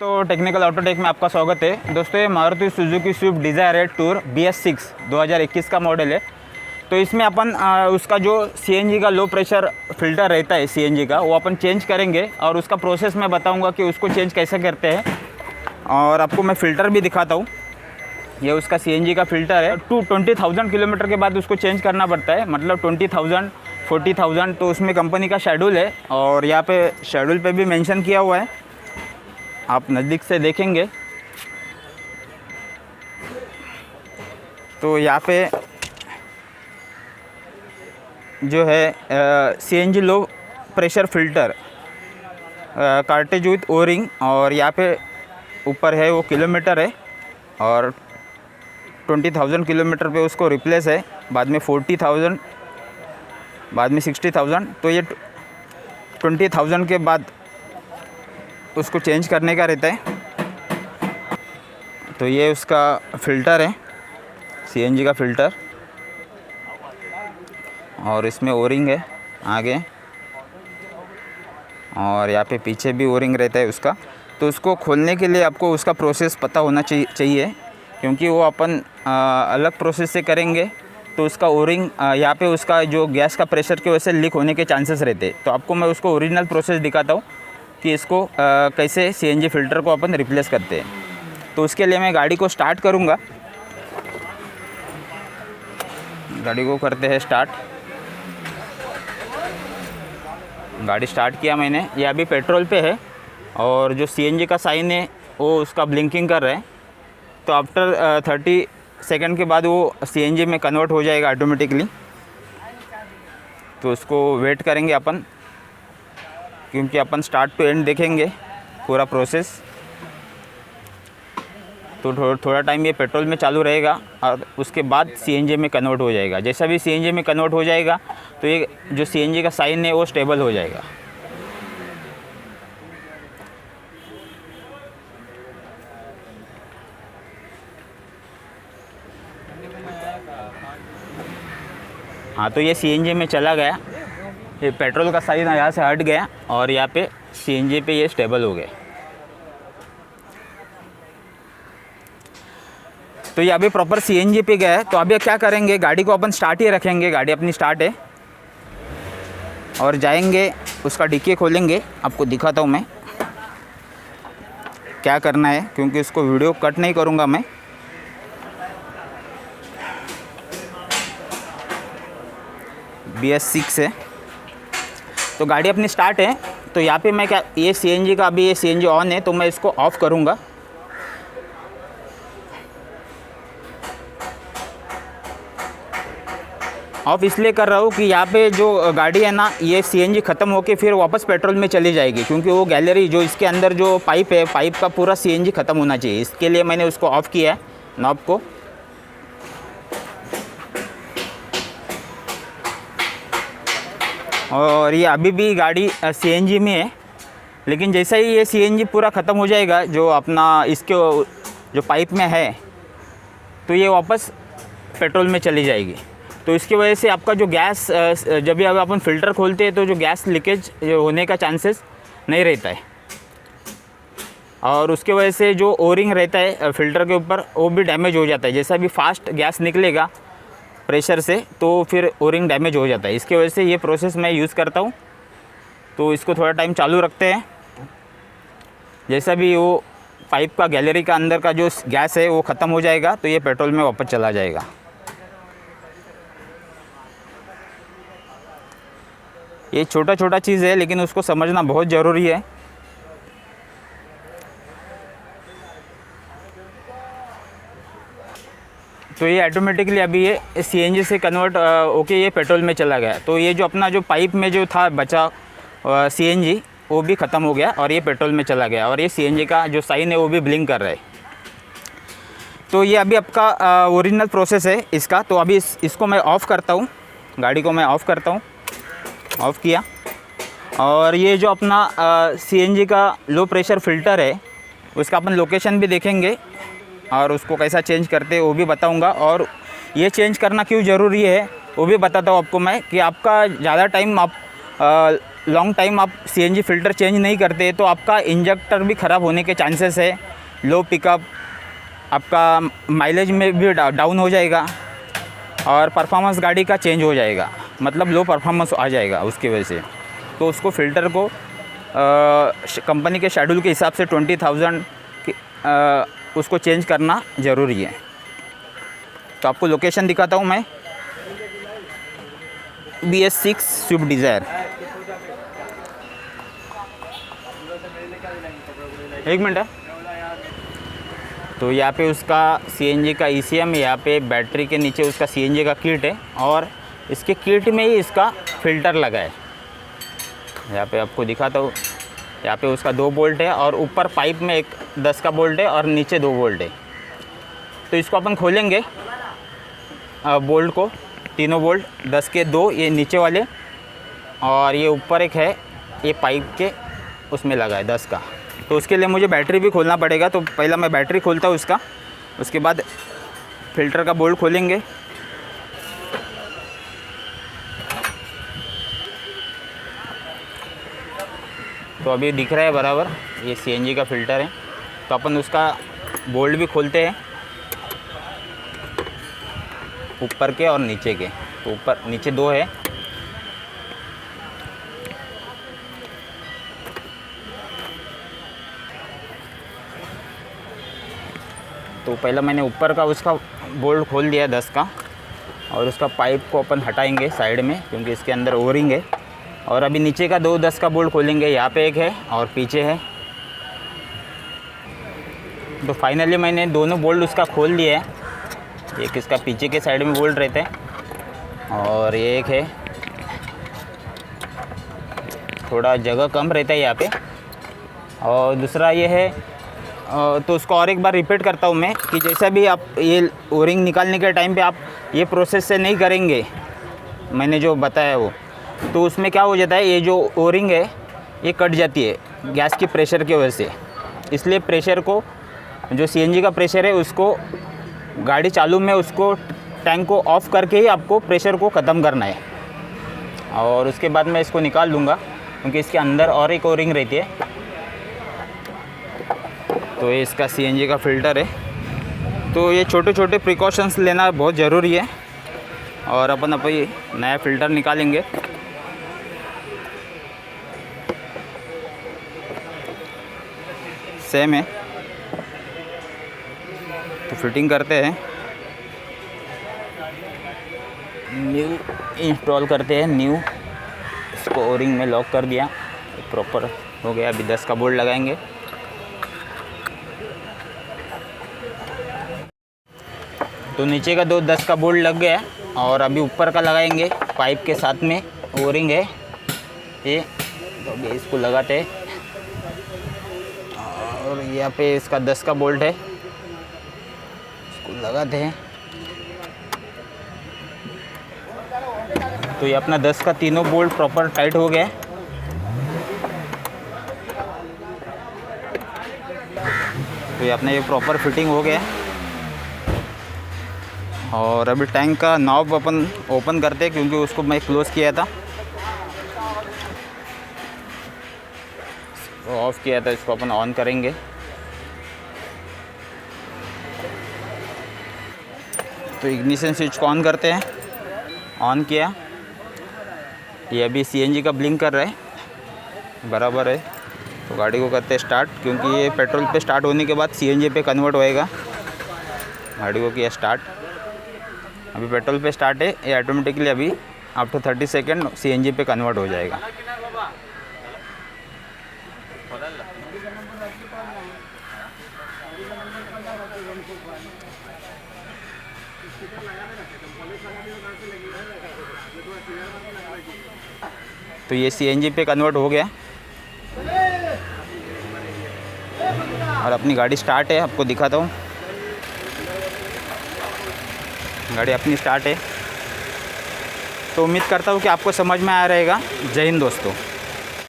तो technical Autotech में आपका स्वागत है दोस्तों। ये मारुति सुजुकी स्विफ्ट डिज़ायर है टूर BS6 2021 का मॉडल है। तो इसमें अपन उसका जो CNG का लो प्रेशर फ़िल्टर रहता है CNG का, वो अपन चेंज करेंगे और उसका प्रोसेस मैं बताऊंगा कि उसको चेंज कैसे करते हैं। और आपको मैं फ़िल्टर भी दिखाता हूँ। ये उसका CNG का फ़िल्टर है। 20,000 किलोमीटर के बाद उसको चेंज करना पड़ता है, मतलब 20,000 40,000। तो उसमें कंपनी का शेड्यूल है और यहाँ पे शेड्यूल पे भी मेंशन किया हुआ है, आप नज़दीक से देखेंगे तो यहाँ पे जो है CNG low pressure filter cartridge with O ring, और यहाँ पे ऊपर है वो किलोमीटर है और 20,000 किलोमीटर पे उसको रिप्लेस है, बाद में 40,000, बाद में 60,000। तो ये 20,000 के बाद उसको चेंज करने का रहता है। तो ये उसका फ़िल्टर है CNG का फ़िल्टर, और इसमें ओरिंग है आगे और यहाँ पे पीछे भी ओरिंग रहता है उसका। तो उसको खोलने के लिए आपको उसका प्रोसेस पता होना चाहिए, क्योंकि वो अपन अलग प्रोसेस से करेंगे तो उसका ओरिंग यहाँ पे उसका जो गैस का प्रेशर की वजह से लीक होने के चांसेस रहते हैं। तो आपको मैं उसको ओरिजिनल प्रोसेस दिखाता हूँ कि इसको कैसे CNG फ़िल्टर को अपन रिप्लेस करते हैं। तो उसके लिए मैं गाड़ी को स्टार्ट करूँगा। गाड़ी को करते हैं स्टार्ट। गाड़ी स्टार्ट किया मैंने। ये अभी पेट्रोल पे है और जो CNG का साइन है वो उसका ब्लिंकिंग कर रहा है। तो आफ्टर 30 सेकंड के बाद वो CNG में कन्वर्ट हो जाएगा ऑटोमेटिकली। तो उसको वेट करेंगे अपन, क्योंकि अपन स्टार्ट टू एंड देखेंगे पूरा प्रोसेस। तो थोड़ा टाइम ये पेट्रोल में चालू रहेगा और उसके बाद CNG में कन्वर्ट हो जाएगा। जैसा भी CNG में कन्वर्ट हो जाएगा तो ये जो CNG का साइन है वो स्टेबल हो जाएगा। हाँ, तो ये CNG में चला गया। ये पेट्रोल का साइन यहाँ से हट गया और यहाँ पे CNG पे ये स्टेबल हो गए। तो ये अभी प्रॉपर CNG पे गया है। तो अभी क्या करेंगे, गाड़ी को अपन स्टार्ट ही रखेंगे। गाड़ी अपनी स्टार्ट है और जाएंगे, उसका डिक्की खोलेंगे। आपको दिखाता हूँ मैं क्या करना है, क्योंकि उसको वीडियो कट नहीं करूँगा मैं। BS6 है। तो गाड़ी अपनी स्टार्ट है। तो यहाँ पे मैं क्या, ये CNG का अभी ये CNG ऑन है तो मैं इसको ऑफ़ करूँगा। ऑफ़ इसलिए कर रहा हूँ कि यहाँ पे जो गाड़ी है ना, ये CNG ख़त्म होके फिर वापस पेट्रोल में चली जाएगी, क्योंकि वो गैलरी जो इसके अंदर जो पाइप है, पाइप का पूरा CNG ख़त्म होना चाहिए। इसके लिए मैंने उसको ऑफ़ किया है, नॉब को। और ये अभी भी गाड़ी CNG में है, लेकिन जैसा ही ये CNG पूरा ख़त्म हो जाएगा जो अपना इसके जो पाइप में है, तो ये वापस पेट्रोल में चली जाएगी। तो इसकी वजह से आपका जो गैस, जब भी अपन फ़िल्टर खोलते हैं तो जो गैस लीकेज होने का चांसेस नहीं रहता है। और उसके वजह से जो ओरिंग रहता है फ़िल्टर के ऊपर वो भी डैमेज हो जाता है। जैसा भी फास्ट गैस निकलेगा प्रेशर से तो फिर ओरिंग डैमेज हो जाता है। इसकी वजह से ये प्रोसेस मैं यूज़ करता हूँ। तो इसको थोड़ा टाइम चालू रखते हैं। जैसा भी वो पाइप का गैलरी का अंदर का जो गैस है वो ख़त्म हो जाएगा तो ये पेट्रोल में वापस चला जाएगा। ये छोटा छोटा चीज़ है, लेकिन उसको समझना बहुत ज़रूरी है। तो ये ऑटोमेटिकली अभी ये CNG से कन्वर्ट होके ये पेट्रोल में चला गया। तो ये जो अपना जो पाइप में जो था बचा CNG वो भी ख़त्म हो गया और ये पेट्रोल में चला गया, और ये CNG का जो साइन है वो भी ब्लिंक कर रहा है। तो ये अभी आपका ओरिजिनल प्रोसेस है इसका। तो अभी इसको मैं ऑफ़ करता हूँ, गाड़ी को मैं ऑफ़ करता हूँ। ऑफ़ किया। और ये जो अपना CNG का लो प्रेशर फ़िल्टर है उसका अपन लोकेशन भी देखेंगे और उसको कैसा चेंज करते हैं वो भी बताऊंगा। और ये चेंज करना क्यों ज़रूरी है वो भी बताता हूँ आपको मैं, कि आपका ज़्यादा टाइम आप लॉन्ग टाइम आप सीएनजी फ़िल्टर चेंज नहीं करते तो आपका इंजेक्टर भी ख़राब होने के चांसेस है। लो पिकअप, आपका माइलेज में भी डाउन हो जाएगा और परफॉर्मेंस गाड़ी का चेंज हो जाएगा, मतलब लो परफॉर्मेंस आ जाएगा उसकी वजह से। तो उसको फ़िल्टर को कंपनी के शेड्यूल के हिसाब से 20,000 उसको चेंज करना ज़रूरी है। तो आपको लोकेशन दिखाता हूँ मैं, BS6 स्विफ्ट डिज़ायर। एक मिनट है। तो यहाँ पे उसका सीएनजी का ECM, यहाँ पे बैटरी के नीचे उसका सीएनजी का किट है और इसके किट में ही इसका फ़िल्टर लगा है। यहाँ पे आपको दिखाता हूँ, यहाँ पे उसका 2 बोल्ट है और ऊपर पाइप में एक 10 का बोल्ट है और नीचे 2 बोल्ट है। तो इसको अपन खोलेंगे बोल्ट को, तीनों बोल्ट 10 के 2 ये नीचे वाले और ये ऊपर एक है, ये पाइप के उसमें लगा है 10 का। तो उसके लिए मुझे बैटरी भी खोलना पड़ेगा। तो पहला मैं बैटरी खोलता हूँ उसका, उसके बाद फ़िल्टर का बोल्ट खोलेंगे। तो अभी दिख रहा है बराबर, ये सीएनजी का फ़िल्टर है। तो अपन उसका बोल्ट भी खोलते हैं, ऊपर के और नीचे के। तो ऊपर नीचे 2 है। तो पहला मैंने ऊपर का उसका बोल्ट खोल दिया 10 का और उसका पाइप को अपन हटाएंगे साइड में, क्योंकि इसके अंदर ओरिंग है। और अभी नीचे का 2 10 का बोल्ट खोलेंगे, यहाँ पे एक है और पीछे है। तो फाइनली मैंने दोनों बोल्ट उसका खोल दिया है। एक इसका पीछे के साइड में बोल्ट रहते हैं और ये एक है, थोड़ा जगह कम रहता है यहाँ पे। और दूसरा ये है, तो उसको और एक बार रिपीट करता हूँ मैं कि जैसा भी आप ये ओरिंग निकालने के टाइम पे आप ये प्रोसेस से नहीं करेंगे, मैंने जो बताया वो, तो उसमें क्या हो जाता है, ये जो ओरिंग है ये कट जाती है गैस की प्रेशर की वजह से। इसलिए प्रेशर को, जो सीएनजी का प्रेशर है उसको गाड़ी चालू में उसको टैंक को ऑफ़ करके ही आपको प्रेशर को ख़त्म करना है। और उसके बाद मैं इसको निकाल लूँगा, क्योंकि इसके अंदर और एक ओरिंग रहती है। तो ये इसका सीएनजी का फ़िल्टर है। तो ये छोटे छोटे प्रिकॉशंस लेना बहुत ज़रूरी है। और अपन अभी नया फ़िल्टर निकालेंगे। सेम है, तो फिटिंग करते हैं, न्यू इंस्टॉल करते हैं। न्यू इसको ओरिंग में लॉक कर दिया, प्रॉपर हो गया। अभी 10 का बोल्ट लगाएंगे। तो नीचे का 2 10 का बोल्ट लग गया और अभी ऊपर का लगाएंगे पाइप के साथ में। ओरिंग है ये, तो अभी इसको लगाते हैं। और यहाँ पे इसका 10 का बोल्ट है, इसको लगाते हैं। तो ये अपना 10 का तीनों बोल्ट प्रॉपर टाइट हो गया। तो ये अपना ये प्रॉपर फिटिंग हो गया। और अभी टैंक का नॉब अपन ओपन करते हैं, क्योंकि उसको मैं क्लोज़ किया था, ऑफ़ किया था। इसको अपन ऑन करेंगे। तो इग्निशन स्विच को ऑन करते हैं। ऑन किया, ये अभी सीएनजी का ब्लिंक कर रहा है, बराबर है। तो गाड़ी को करते हैं स्टार्ट, क्योंकि ये पेट्रोल पे स्टार्ट होने के बाद सीएनजी पे कन्वर्ट होएगा। गाड़ी को किया स्टार्ट, अभी पेट्रोल पे स्टार्ट है। ये ऑटोमेटिकली अभी आफ्टर 30 सेकेंड सीएनजी पे कन्वर्ट हो जाएगा। तो ये सीएनजी पे कन्वर्ट हो गया और अपनी गाड़ी स्टार्ट है। आपको दिखाता हूँ, गाड़ी अपनी स्टार्ट है। तो उम्मीद करता हूँ कि आपको समझ में आ रहेगा। जय हिंद दोस्तों।